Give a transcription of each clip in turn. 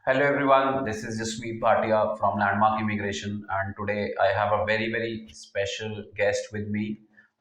Hello everyone, this is Jasmeet Bhatia from Landmark Immigration, and today I have a very special guest with me,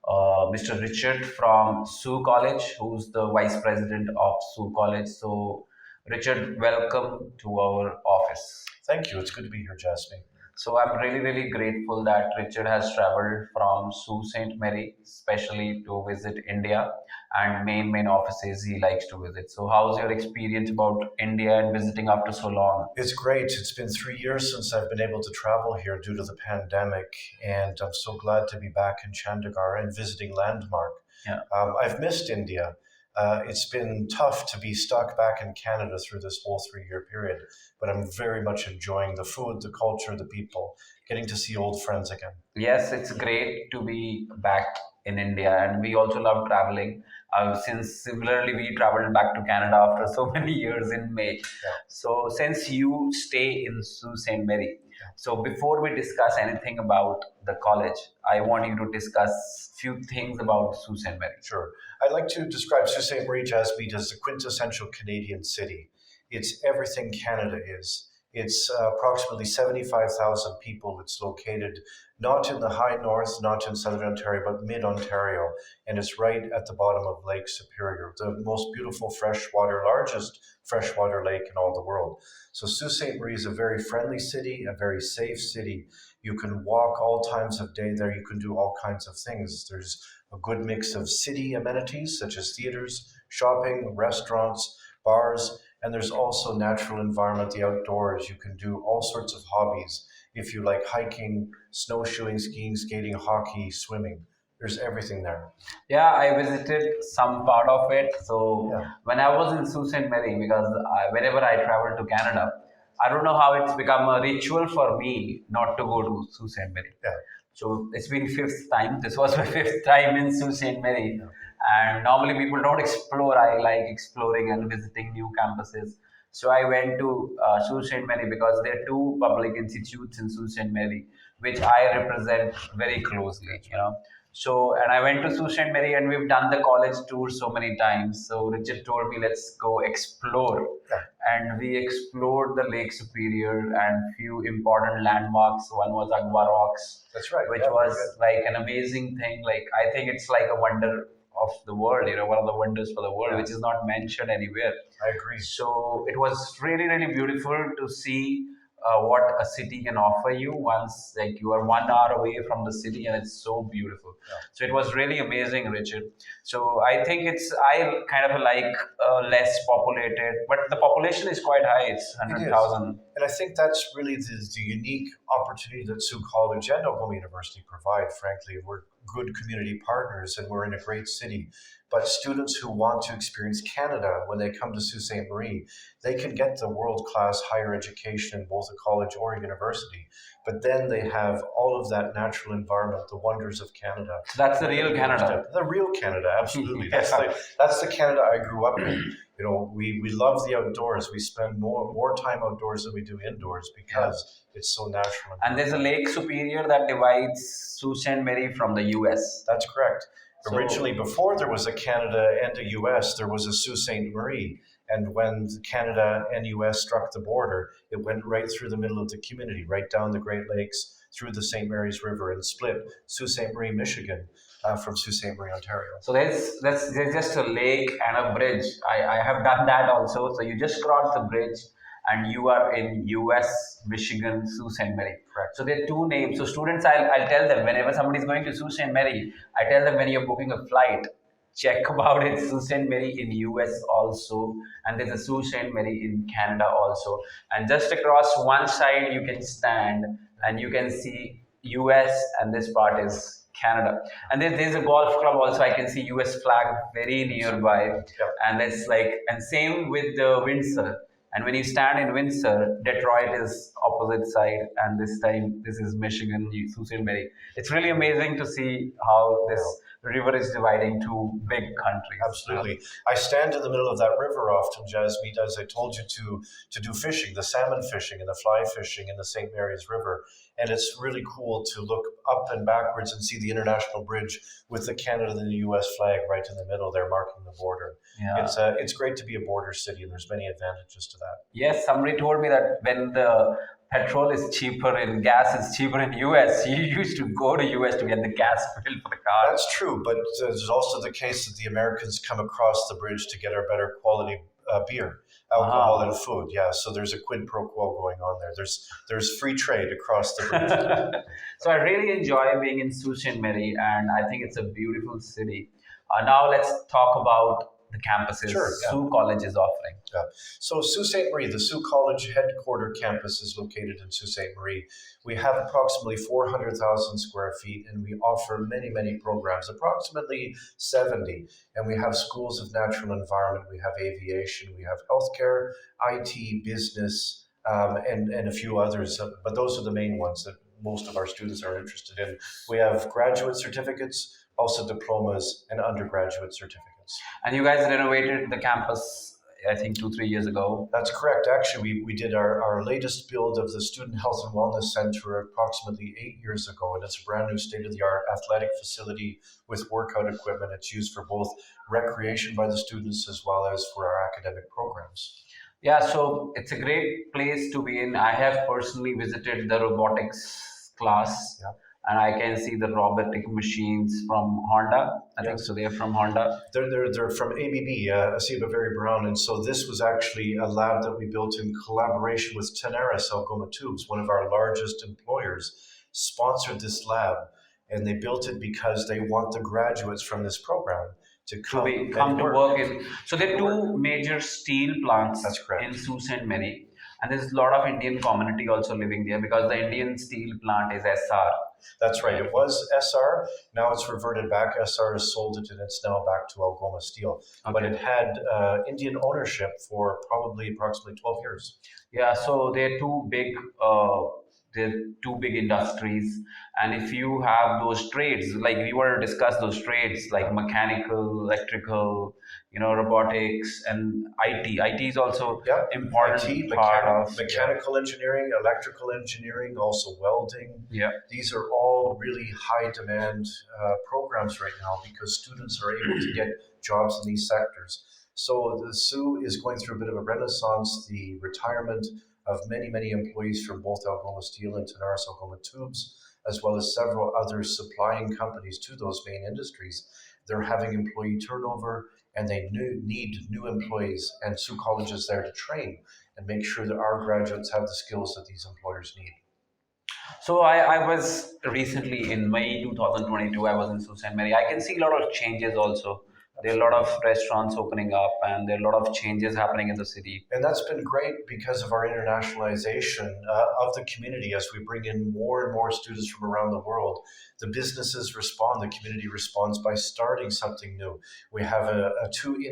Mr. Richard from Sault College, who's the Vice President of Sault College. So, Richard, welcome to our office. Thank you. It's good to be here, Jasmine. So I'm really grateful that Richard has traveled from Sault Ste. Marie, especially to visit India, and main offices he likes to visit. So how's your experience about India and visiting after so long? It's great. It's been 3 years since I've been able to travel here due to the pandemic, and I'm so glad to be back in Chandigarh and visiting Landmark. Yeah. I've missed India. It's been tough to be stuck back in Canada through this whole 3 year period, but I'm very much enjoying the food, the culture, the people, getting to see old friends again. Yes, it's great to be back in India, and we also love traveling. Since similarly, we traveled back to Canada after so many years in May. Yeah. So, since you stay in Sault Ste. Marie, so before we discuss anything about the college, I want you to discuss few things about Sault Ste. Marie. Sure. I'd like to describe Sault Ste. Marie, Jasmine, as the quintessential Canadian city. It's everything Canada is. It's approximately 75,000 people. It's located not in the high north, not in southern Ontario, but mid-Ontario. And it's right at the bottom of Lake Superior, the most beautiful freshwater, largest freshwater lake in all the world. So Sault Ste. Marie is a very friendly city, a very safe city. You can walk all times of day there. You can do all kinds of things. There's a good mix of city amenities such as theaters, shopping, restaurants, bars, and there's also natural environment, the outdoors. You can do all sorts of hobbies. If you like hiking, snowshoeing, skiing, skating, hockey, swimming, there's everything there. Yeah, I visited some part of it. So Yeah. when I was in Sault Ste. Marie, because whenever I travel to Canada, I don't know how it's become a ritual for me not to go to Sault Ste. Marie. Yeah. So it's been fifth time. This was my fifth time in Sault Ste. Marie. Yeah. And normally people don't explore. I like exploring and visiting new campuses. So I went to Sault Ste. Marie because there are two public institutes in Sault Ste. Marie, which I represent very closely, you know. So, and I went to Sault Ste. Marie and we've done the college tour so many times. So Richard told me, let's go explore. Yeah. And we explored the Lake Superior and few important landmarks. One was Agwa Rocks, That's right. which Yeah, very was good. like an amazing thing. Like, I think it's like a wonder of the world, you know, one of the wonders for the world, Yeah. which is not mentioned anywhere. I agree. So it was really beautiful to see what a city can offer you once like you are 1 hour away from the city, and it's so beautiful. Yeah. So it was really amazing, Richard. So I think I kind of like less populated, but the population is quite high. It's It is. 100,000. And I think that's really the unique opportunity that Sault College and Oklahoma University provide, frankly. We're good community partners and we're in a great city. But students who want to experience Canada when they come to Sault Ste. Marie, they can get the world-class higher education in both a college or a university. But then they have all of that natural environment, the wonders of Canada. So that's the real Canada. The real Canada, absolutely. Yeah. That's the Canada I grew up in. You know, we love the outdoors. We spend more time outdoors than we do indoors because it's so natural. And there's a Lake Superior that divides Sault Ste. Marie from the US. That's correct. So- Originally, before there was a Canada and a US, there was a Sault Ste. Marie. And when Canada and US struck the border, it went right through the middle of the community, right down the Great Lakes, through the St. Mary's River, and split Sault Ste. Marie, Michigan, from Sault Ste. Marie, Ontario. So there's just a lake and a bridge. I have done that also. So you just cross the bridge and you are in US, Michigan, Sault Ste. Marie. Correct. So there are two names. So students, I'll tell them whenever somebody is going to Sault Ste. Marie, I tell them when you're booking a flight, check about it. Sault Ste. Marie in US also, and there's a Sault Ste. Marie in Canada also. And just across one side you can stand and you can see US, and this part is Canada. And there's a golf club also. I can see US flag very nearby. Yeah. And it's like, and same with the Windsor. And when you stand in Windsor, Detroit is opposite side, and this time this is Michigan, Sault Ste. Marie. It's really amazing to see how this, river is dividing two big countries. Absolutely. I stand in the middle of that river often, Jasmeet, as I told you, to do fishing, the salmon fishing and the fly fishing in the St. Mary's River. And it's really cool to look up and backwards and see the international bridge with the Canada and the US flag right in the middle there marking the border. Yeah. It's great to be a border city, and there's many advantages to that. Yes, somebody told me that when the petrol is cheaper and gas is cheaper in US, you used to go to US to get the gas filled for the car. That's true, but there's also the case that the Americans come across the bridge to get our better quality beer, alcohol, and food. Yeah, so there's a quid pro quo going on there. There's free trade across the bridge. So I really enjoy being in Sault Ste. Marie, and I think it's a beautiful city. Now let's talk about the campuses Sault College is offering. Yeah. So Sault Ste. Marie, the Sault College headquarter campus is located in Sault Ste. Marie. We have approximately 400,000 square feet, and we offer many, many programs, approximately 70. And we have schools of natural environment, we have aviation, we have healthcare, IT, business, and a few others. But those are the main ones that most of our students are interested in. We have graduate certificates, also diplomas, and undergraduate certificates. And you guys renovated the campus, I think 2-3 years ago. That's correct. Actually, we did our latest build of the Student Health and Wellness Center approximately 8 years ago, and it's a brand new state-of-the-art athletic facility with workout equipment. It's used for both recreation by the students as well as for our academic programs. Yeah, so it's a great place to be in. I have personally visited the robotics class. Yeah. And I can see the robotic machines from Honda. I think so. They're from Honda. They're from ABB, Aceba Very Brown. And so this was actually a lab that we built in collaboration with Tenaris Algoma Tubes, one of our largest employers, sponsored this lab. And they built it because they want the graduates from this program to come to work in. So there are two major steel plants in Sault Ste. Marie. And there's a lot of Indian community also living there because the Indian steel plant is SR. That's right. It was SR. Now it's reverted back. SR has sold it, and it's now back to Algoma Steel. Okay. But it had Indian ownership for approximately 12 years. Yeah. So they're two big industries, and if you have those trades, like we were to discuss those trades, like mechanical, electrical, robotics, and IT. IT is also important part of mechanical engineering, electrical engineering, also welding. Yeah, these are all really high demand programs right now because students are able to get jobs in these sectors. So the Sault is going through a bit of a renaissance. The retirement of many, many employees from both Algoma Steel and Tenaris Algoma Tubes, as well as several other supplying companies to those main industries. They're having employee turnover, and they need new employees, and Sault College is there to train and make sure that our graduates have the skills that these employers need. So I was recently in May 2022, I was in Sault Ste. Marie. I can see a lot of changes also. There are a lot of restaurants opening up, and there are a lot of changes happening in the city. And that's been great because of our internationalization of the community. As we bring in more and more students from around the world, the businesses respond, the community responds by starting something new. We have three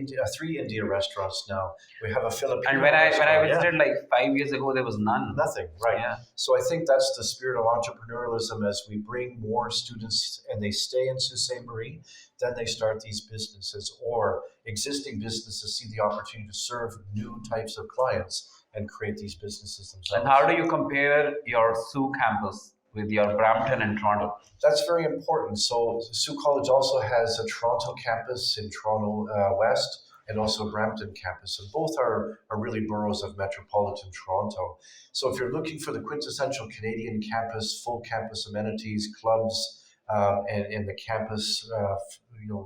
India restaurants now. We have a Filipino And when I visited like 5 years ago, there was none. Nothing, right. Yeah. So I think that's the spirit of entrepreneurialism. As we bring more students and they stay in Sault Ste. Marie, then they start these businesses, or existing businesses see the opportunity to serve new types of clients and create these businesses themselves. And how do you compare your Sault campus with your Brampton and Toronto? That's very important. So Sault College also has a Toronto campus in Toronto West, and also Brampton campus. And both are really boroughs of metropolitan Toronto. So if you're looking for the quintessential Canadian campus, full campus amenities, clubs, and the campus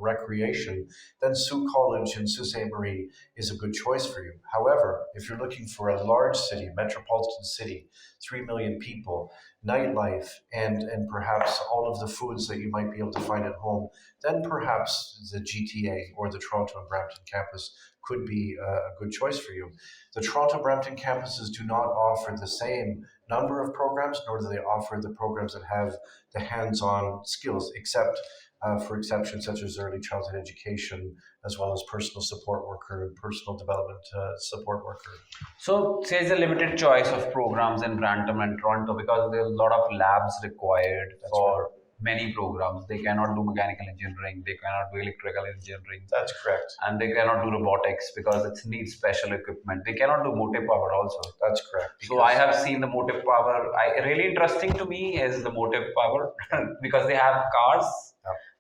recreation, then Sault College in Sault Ste. Marie is a good choice for you. However, if you're looking for a large city, metropolitan city, 3 million people, nightlife, and perhaps all of the foods that you might be able to find at home, then perhaps the GTA or the Toronto and Brampton campus could be a good choice for you. The Toronto-Brampton campuses do not offer the same number of programs, nor do they offer the programs that have the hands-on skills, except for exceptions such as early childhood education, as well as personal support worker and personal development support worker. So there's a limited choice of programs in Brampton and Toronto because there's a lot of labs required for many programs. They cannot do mechanical engineering, they cannot do electrical engineering, That's correct. and they cannot do robotics because it needs special equipment. They cannot do motive power also. That's correct. So I have seen the motive power. Really interesting to me is the motive power because they have cars,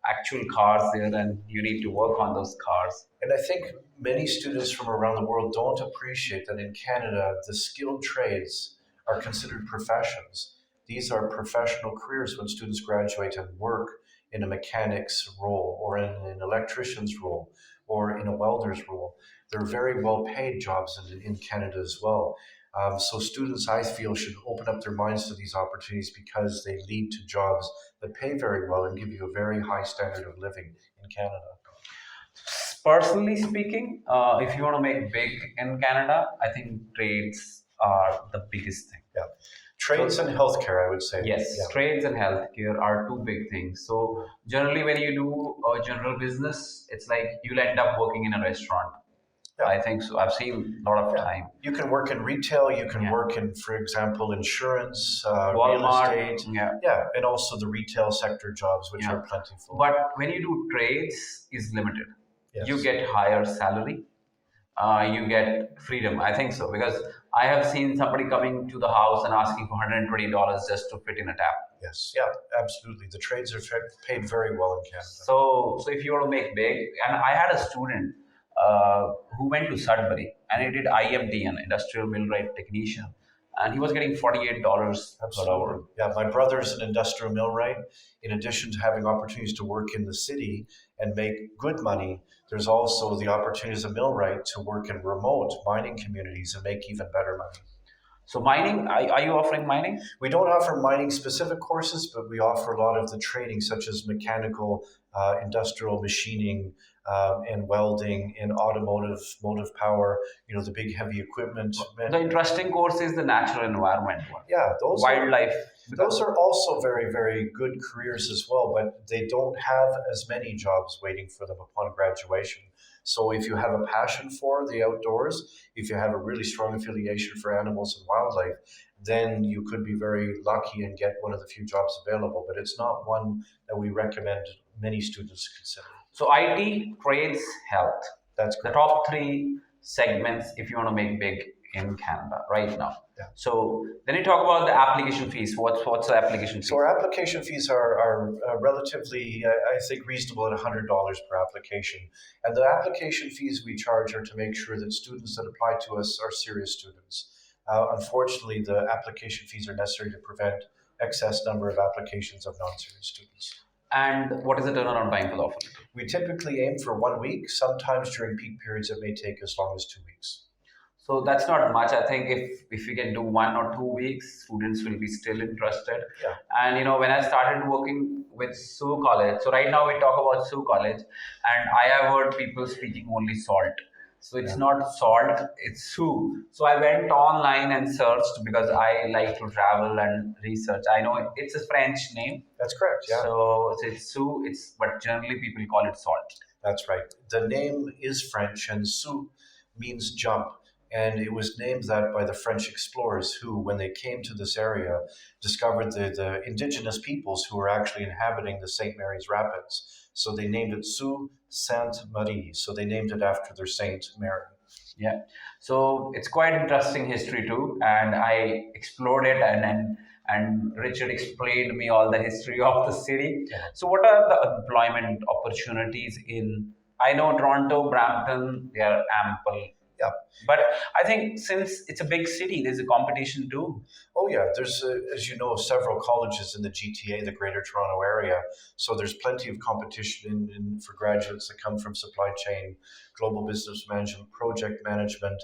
actual cars there, and you need to work on those cars. And I think many students from around the world don't appreciate that in Canada, the skilled trades are considered professions. These are professional careers when students graduate and work in a mechanic's role or in an electrician's role or in a welder's role. They're very well paid jobs in Canada as well. So students, I feel, should open up their minds to these opportunities because they lead to jobs that pay very well and give you a very high standard of living in Canada. Personally speaking, if you want to make big in Canada, I think trades are the biggest thing. Yeah. Trades and healthcare, I would say. Yes, Yeah. trades and healthcare are two big things. So generally, when you do a general business, it's like you'll end up working in a restaurant. Yeah. I think so. I've seen a lot of time. You can work in retail, you can Yeah. work in, for example, insurance, real Walmart, estate. yeah. Yeah, and also the retail sector jobs, which Yeah. are plentiful. But when you do trades, is limited. Yes. You get higher salary. You get freedom. I think so because I have seen somebody coming to the house and asking for $120 just to fit in a tap. Yes, yeah, absolutely. The trades are paid very well in Canada. So if you want to make big, and I had a student who went to Sudbury and he did IMT, industrial millwright technician, and he was getting $48 per hour. Yeah, my brother's an industrial millwright. In addition to having opportunities to work in the city and make good money, there's also the opportunity as a millwright to work in remote mining communities and make even better money. So mining, are you offering mining? We don't offer mining specific courses, but we offer a lot of the training such as mechanical, industrial machining, and welding, and automotive, motive power, the big heavy equipment. The interesting course is the natural environment one. Yeah, those Wildlife. Those are also very, very good careers as well, but they don't have as many jobs waiting for them upon graduation. So if you have a passion for the outdoors, if you have a really strong affiliation for animals and wildlife, then you could be very lucky and get one of the few jobs available. But it's not one that we recommend many students consider. So IT, trades, health. That's The correct. top three segments if you want to make big in Canada right now. Yeah. So then you talk about the application fees. What's the application fee? So our application fees are relatively, I think, reasonable at $100 per application. And the application fees we charge are to make sure that students that apply to us are serious students. Unfortunately, the application fees are necessary to prevent excess number of applications of non-serious students. And what is the turnaround time for the offer? We typically aim for 1 week. Sometimes during peak periods, it may take as long as 2 weeks. So that's not much. I think if we can do 1 or 2 weeks, students will be still interested. Yeah. And when I started working with Sault College, so right now we talk about Sault College, and I have heard people speaking only Sault. So it's not Sault, it's Sault. So I went online and searched because I like to travel and research. I know it's a French name. That's correct, yeah. So it's Sault, but generally people call it Sault. That's right. The name is French, and Sault means jump. And it was named that by the French explorers who, when they came to this area, discovered the indigenous peoples who were actually inhabiting the St. Mary's Rapids. So they named it Sault Sainte Marie. So they named it after their Saint Mary. Yeah. So it's quite interesting history too. And I explored it and Richard explained me all the history of the city. Yeah. So what are the employment opportunities I know Toronto, Brampton, they are ample. Yeah. But I think since it's a big city, there's a competition too. Oh, yeah. There's, as you know, several colleges in the GTA, the Greater Toronto Area. So there's plenty of competition for graduates that come from supply chain, global business management, project management,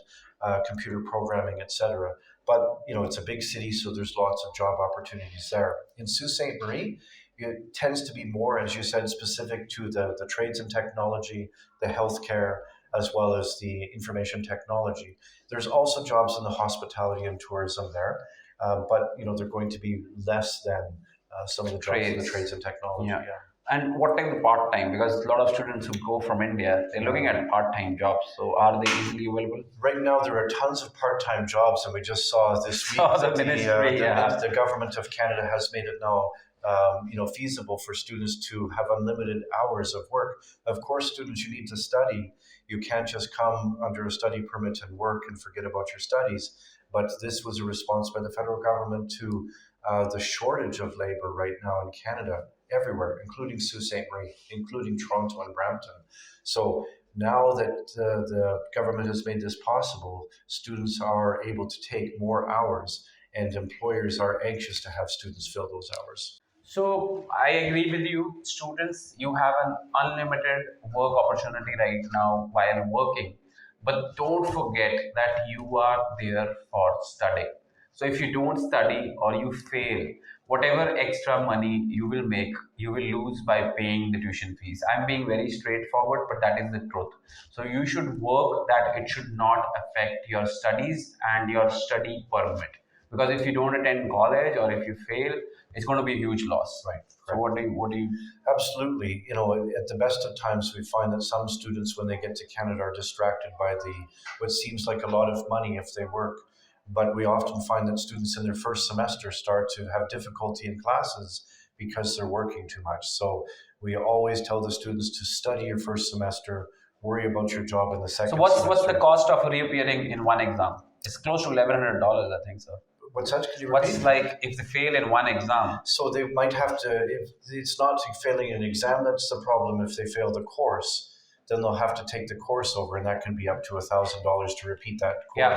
computer programming, etc. But, it's a big city, so there's lots of job opportunities there. In Sault Ste. Marie, it tends to be more, as you said, specific to the trades and technology, the healthcare, as well as the information technology. There's also jobs in the hospitality and tourism there, but they're going to be less than some of the jobs in the trades and technology. Yeah. And what type of part-time? Because a lot of students who go from India, they're looking at part-time jobs. So are they easily available? Right now, there are tons of part-time jobs, and we just saw this week that the ministry, the government of Canada has made it now feasible for students to have unlimited hours of work. Of course, students, you need to study. You can't just come under a study permit and work and forget about your studies. But this was a response by the federal government to the shortage of labor right now in Canada, everywhere, including Sault Ste. Marie, including Toronto and Brampton. So now that the government has made this possible, students are able to take more hours, and employers are anxious to have students fill those hours. So I agree with you, students. You have an unlimited work opportunity right now while working, but don't forget that you are there for studying. So if you don't study or you fail, whatever extra money you will make, you will lose by paying the tuition fees. I'm being very straightforward, but that is the truth. So you should work that it should not affect your studies and your study permit. Because if you don't attend college or if you fail, it's going to be a huge loss. Right. So what do you? Absolutely. At the best of times, we find that some students, when they get to Canada, are distracted by what seems like a lot of money if they work. But we often find that students in their first semester start to have difficulty in classes because they're working too much. So we always tell the students to study your first semester, worry about your job in the second So semester. what's the cost of reappearing in one exam? It's close to $1,100, I think so. What's that? Could you repeat? What's like if they fail in one exam? So they might have to, if it's not failing an exam that's the problem. If they fail the course, then they'll have to take the course over, and that can be up to $1,000 to repeat that course. Yeah,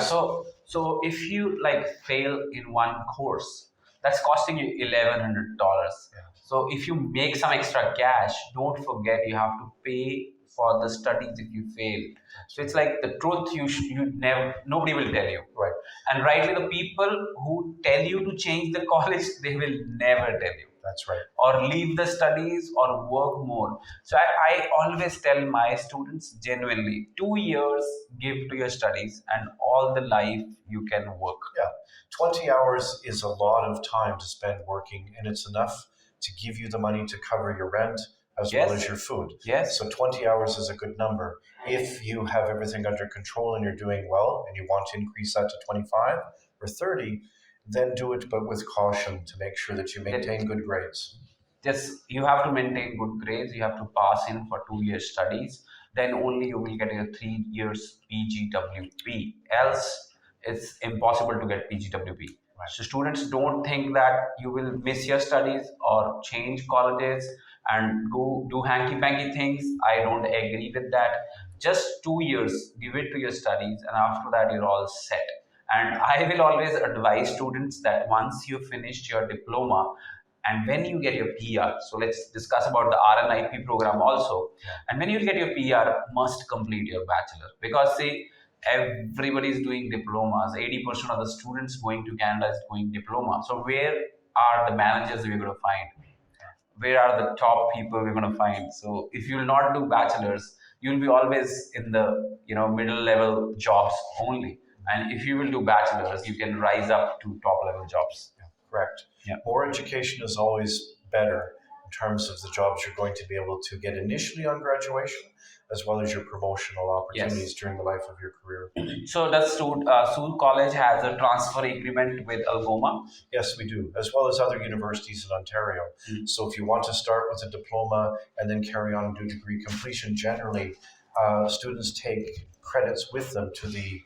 so if you like fail in one course, that's costing you $1,100. Yeah. So if you make some extra cash, don't forget you have to pay for the studies if you fail. So it's like the truth you never, nobody will tell you. Right. And rightly, the people who tell you to change the college, they will never tell you. That's right. Or leave the studies or work more. So I always tell my students genuinely, 2 years give to your studies and all the life you can work. Yeah. 20 hours is a lot of time to spend working, and it's enough to give you the money to cover your rent as well as your food. Yes. So 20 hours is a good number. If you have everything under control and you're doing well and you want to increase that to 25 or 30, then do it, but with caution to make sure that you maintain good grades. Yes, you have to maintain good grades. You have to pass in for 2 years studies. Then only you will get a 3 years PGWP. Else, it's impossible to get PGWP. Right. So students, don't think that you will miss your studies or change colleges and go do hanky-panky things. I don't agree with that. Just 2 years, give it to your studies, and after that, you're all set. And I will always advise students that once you finished your diploma and when you get your PR, so let's discuss about the RNIP program also. And when you get your PR, must complete your bachelor, because see, everybody is doing diplomas. 80% of the students going to Canada is going diploma. So where are the managers we're going to find? Where are the top people we're going to find? So if you will not do bachelors, you'll be always in the middle level jobs only. And if you will do bachelors, you can rise up to top level jobs. Yeah, correct. Yeah. More education is always better in terms of the jobs you're going to be able to get initially on graduation, as well as your promotional opportunities during the life of your career. So does Sault College has a transfer agreement with Algoma? Yes, we do, as well as other universities in Ontario. So if you want to start with a diploma and then carry on and do degree completion, generally students take credits with them to the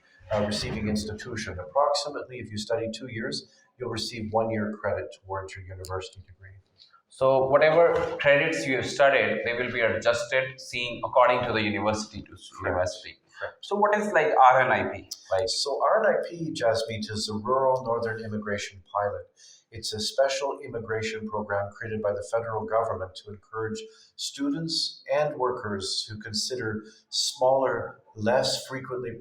receiving institution. Approximately, if you study 2 years, you'll receive 1 year credit towards your university degree. So whatever credits you have studied, they will be adjusted seeing according to the university to university. Correct. So what is like RNIP? So RNIP, Jasmeet, is a Rural Northern Immigration Pilot. It's a special immigration program created by the federal government to encourage students and workers who consider smaller, less frequently,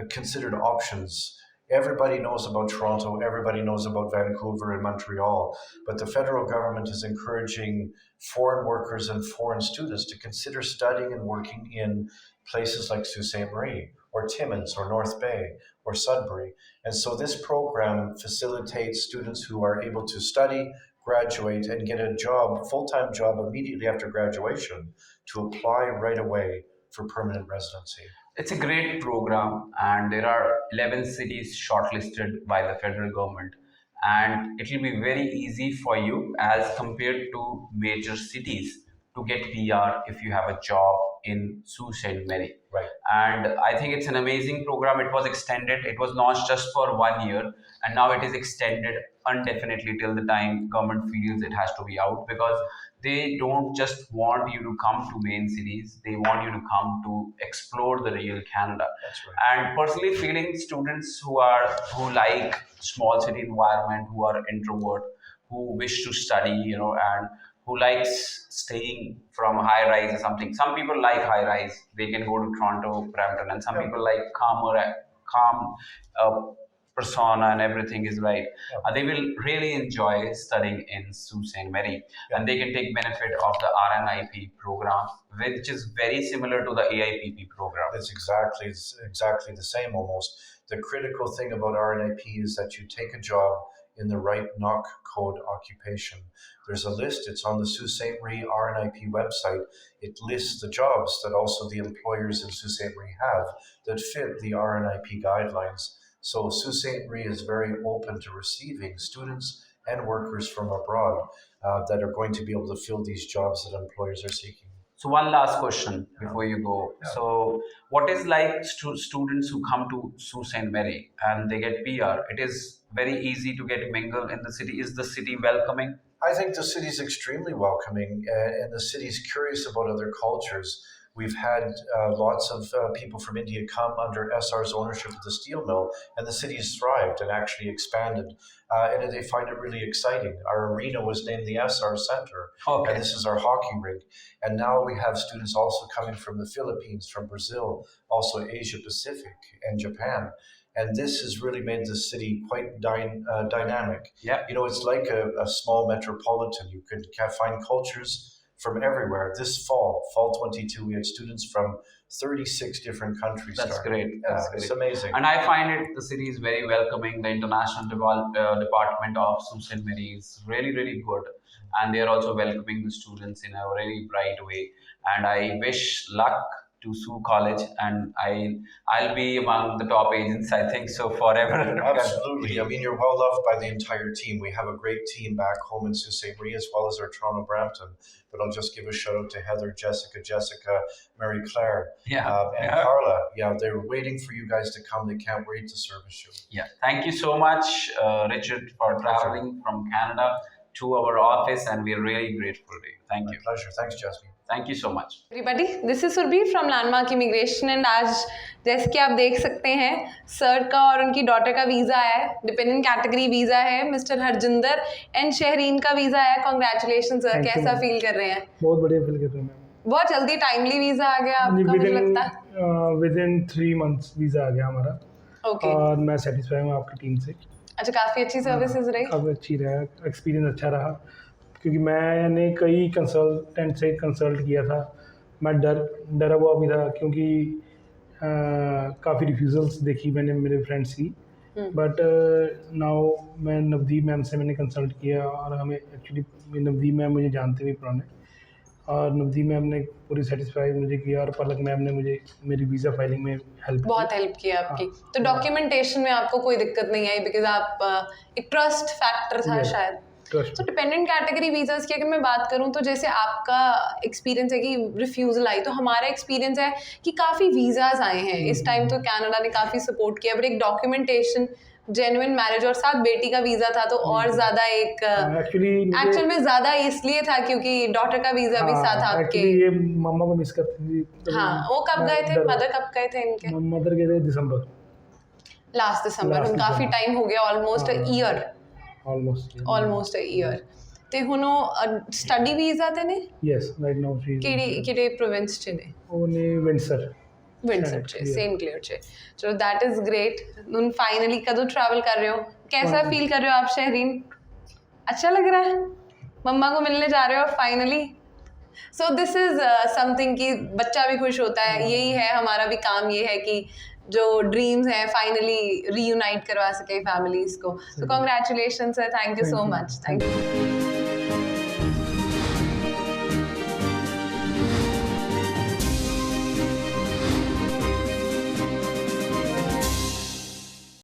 considered options. Everybody knows about Toronto, everybody knows about Vancouver and Montreal, but the federal government is encouraging foreign workers and foreign students to consider studying and working in places like Sault Ste. Marie or Timmins or North Bay or Sudbury. And so this program facilitates students who are able to study, graduate, and get a job, full-time job immediately after graduation to apply right away for permanent residency. It's a great program, and there are 11 cities shortlisted by the federal government. and it will be very easy for you as compared to major cities to get PR if you have a job in Sault Ste. Marie. Right. And I think it's an amazing program. It was extended. It was launched just for 1 year, and now it is extended indefinitely till the time government feels it has to be out, because they don't just want you to come to main cities. They want you to come to explore the real Canada. That's right. And personally feeling students who like small city environment, who are introvert, who wish to study, and who likes staying from high rise or something. Some people like high rise, they can go to Toronto, Brampton, and some people like calm persona and everything is right. They will really enjoy studying in Sault Ste. Marie, and they can take benefit of the RNIP program, which is very similar to the AIPP program. It's exactly the same almost. The critical thing about RNIP is that you take a job in the right NOC code occupation. There's a list, it's on the Sault Ste. Marie RNIP website. It lists the jobs that also the employers in Sault Ste. Marie have that fit the RNIP guidelines. So Sault Ste. Marie is very open to receiving students and workers from abroad that are going to be able to fill these jobs that employers are seeking. So one last question before you go. Yeah. So what is like students who come to Sault Ste. Marie and they get PR? It is very easy to get mingled in the city. Is the city welcoming? I think the city is extremely welcoming, and the city is curious about other cultures. We've had lots of people from India come under SR's ownership of the steel mill, and the city has thrived and actually expanded, and they find it really exciting. Our arena was named the SR Center, Okay. and this is our hockey rink. And now we have students also coming from the Philippines, from Brazil, also Asia Pacific and Japan. And this has really made the city quite dynamic. Yeah. It's like a small metropolitan. You can find cultures from everywhere. This fall 22, we had students from 36 different countries. That's starting. great. That's It's great. amazing. And I find the city is very welcoming. The international department of Sault Ste. Marie is really, really good. And they are also welcoming the students in a very bright way. And I wish luck to Sault College, and I'll be among the top agents, I think so, forever. Absolutely. I mean, you're well loved by the entire team. We have a great team back home in Sault Ste. Marie as well as our Toronto Brampton. But I'll just give a shout out to Heather, Jessica, Mary Claire, and Carla. Yeah, they're waiting for you guys to come. They can't wait to service you. Yeah. Thank you so much, Richard, for traveling from Canada to our office, and we're really grateful to you. Thank you. My pleasure. Thanks, Jasmine. Thank you so much. Everybody, this is Surabhi from landmark immigration and आज जैसे कि आप देख सकते हैं sir का और उनकी डॉटर का वीज़ा है, डिपेंडेंट कैटेगरी वीज़ा है, मिस्टर हरजिंदर एंड शहरीन का वीज़ा है। कॉन्ग्रेचुलेशन सर, कैसा फील कर रहे हैं? बहुत बढ़िया फील कर रहे हैं। बहुत जल्दी टाइमली वीज़ा आ गया आपका, मुझे लगता है विदिन 3 months वीज़ा आ गया हमारा। ओके। और मैं सेटिस्फाई हूँ आपकी टीम से। अच्छा, काफ़ी अच्छी सर्विसेज रही? काफ़ी अच्छी रहा, एक्सपीरियंस अच्छा रहा, क्योंकि मैंने कई कंसल्टेंट से कंसल्ट किया था। मैं डरा हुआ भी था, क्योंकि काफ़ी रिफ्यूज़ल्स देखी मैंने मेरे फ्रेंड्स की। बट नाउ मैं नवदीप मैम से मैंने कंसल्ट किया, और हमें एक्चुअली नवदीप मैम मुझे जानते भी पुराने, और नवदीप मैम ने पूरी सेटिस्फाई मुझे किया, और पलक मैम ने मुझे मेरी वीज़ा फाइलिंग में बहुत हेल्प किया आपकी। तो डॉक्यूमेंटेशन में आपको कोई दिक्कत नहीं आई, बिकॉज आप एक ट्रस्ट फैक्टर था शायद। तो डिपेंडेंट कैटेगरी वीज़ाज़ की अगर मैं बात करूं, तो जैसे आपका एक्सपीरियंस है कि रिफ्यूज़ल आई, तो हमारा एक्सपीरियंस है कि काफ़ी वीज़ाज़ आए हैं इस टाइम। तो कनाडा ने काफ़ी सपोर्ट किया, बट एक डॉक्यूमेंटेशन, जेन्युइन मैरिज और साथ बेटी का वीज़ा था, तो और ज़्यादा एक एक्चुअल में ज़्यादा इसलिए था क्योंकि डॉटर का वीज़ा भी साथ आपके। ये मम्मा को मिस करती थी। हाँ, वो कब गए थे? मदर कब गए थे इनके? मदर गए थे दिसंबर, लास्ट दिसंबर। काफ़ी टाइम हो गया, almost a year. almost a year ਤੇ ਹੁਣ ਸਟੱਡੀ ਵੀਜ਼ਾ ਤੇ ਨੇ? ਯੈਸ, ਰਾਈਟ ਨਾਓ ਸ਼ੀ ਕਿਹੜੇ ਪ੍ਰੋਵਿੰਸ ਚ ਨੇ? ਉਹ ਨੇ ਵਿੰਡਸਰ ਚ, ਸੇਂਟ ਕਲੇਅਰ ਚ। ਚਲੋ दैट इज ग्रेट। ਹੁਣ फाइनली कਦੋਂ ट्रैवल कर रहे हो? कैसा फील कर रहे हो आप शहरीन? अच्छा लग रहा है? मम्मा को मिलने जा रहे हो finally? So this is something कि बच्चा भी खुश होता है। यही है हमारा भी काम, ये है कि जो ड्रीम्स हैं फाइनली रीयूनाइट करवा सके फैमिलीज को। So congratulation sir, thank you so much. Thank you.